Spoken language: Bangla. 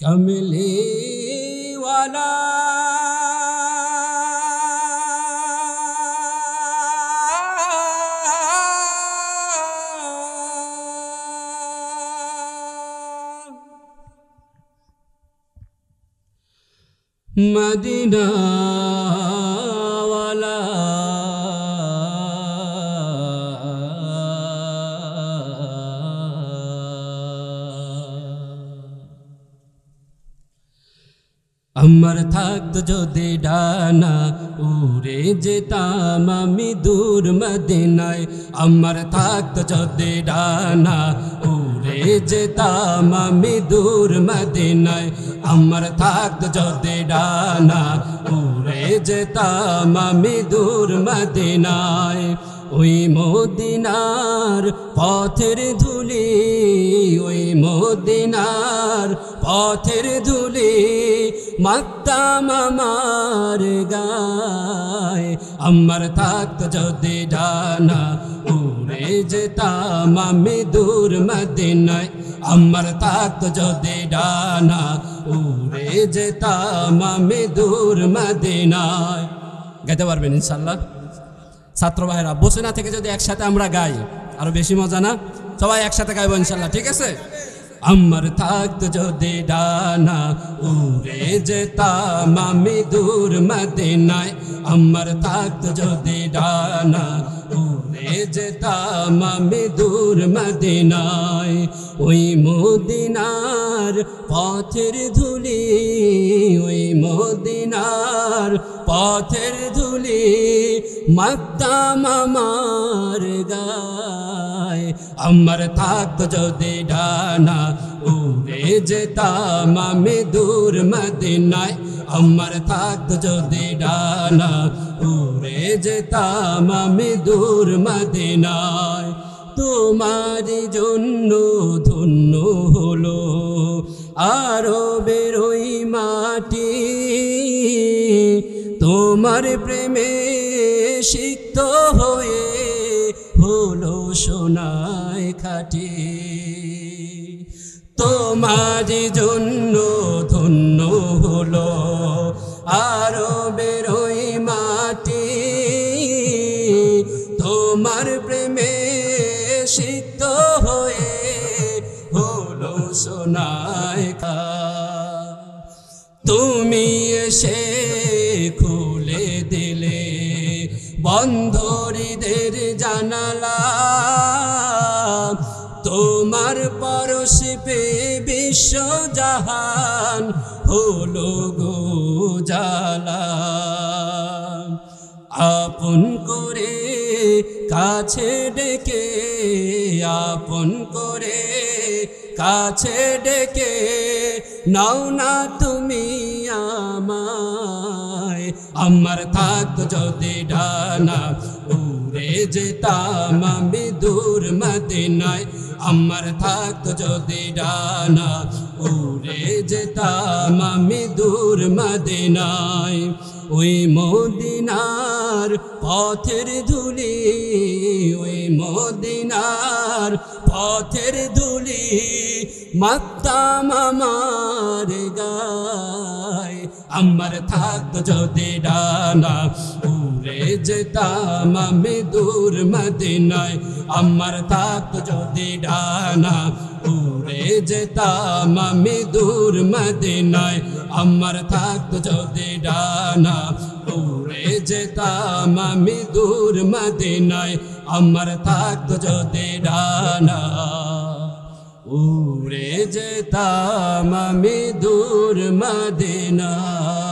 कमली वाला मदीना वाला अमर থাকত যদি ডানা উড়ে যেতাম আমি দূর মদিনায় अमर থাকত যদি ডানা উড়ে যেতাম আমি দূর মদিনায় अमर থাকত যদি ডানা উড়ে যেতাম আমি দূর মদিনায় ওই মদিনার পথের ধুলি ওই মদিনার পথের ধুলি মাখতাম আমার গায়ে अमर থাকত যদি ডানা উড়ে যেতাম আমি দূর মদিনায় अमर থাকত যদি ডানা উড়ে যেতাম আমি দূর মদিনায় গাইতে পারবেন ইনশাআল্লাহ ছাত্র ভাইরা বসে না থেকে যদি একসাথে আমরা গাই আরো বেশি মজা না সবাই একসাথে গাইবো ইনশাআল্লাহ ঠিক আছে अमर থাকত যদি ডানা উড়ে যেতাম আমি দূর মদিনায় अमर থাকত যদি ডানা উড়ে যেতাম আমি দূর মদিনায় ওই মদিনার পথের ধুলি ওই মদিনার পথের ধুলি মাখতাম আমার গায়ে अमर থাকত যদি ডানা উড়ে যেতাম আমি দূর মদিনায় अमर থাকত যদি ডানা উড়ে যেতাম আমি দূর মদিনায় তোমারি জন্য ধন্য হলো আরবের ওই মাটি তোমার প্রেমে সিক্ত হয়ে হলো সোনায় খাঁটি তোমারি জন্য ধন্য হলো আরবের ওই মাটি তোমার প্রেমে সিক্ত হয়ে হলো সোনায় তুমি এসে খুলে দিলে বন্ধ হৃদের জানালা তোমার পরশে পে বিশ্ব জাহান হলো গো জালা আপন করে কাছে ডেকে আপন করে কাছে ডেকে নাও না তুমি আমায় अमर থাকত যদি ডানা উড়ে যেতাম আমি দূর মদিনায় अमर থাকত যদি ডানা উড়ে যেতাম আমি দূর মদিনায় ওই মদিনার পথের ধুলি ওই মদিনার পথের ধুলি মাখতাম আমার গায়ে अमर থাকত যদি ডানা উড়ে যেতাম আমি দূর মদিনায় अमर থাকত যদি ডানা উড়ে যেতাম আমি দূর মদিনায় अमर থাকত যদি ডানা উড়ে যেতাম আমি দূর মদিনায় अमर থাকত যদি ডানা উড়ে যেতাম আমি দূর মদিনায়।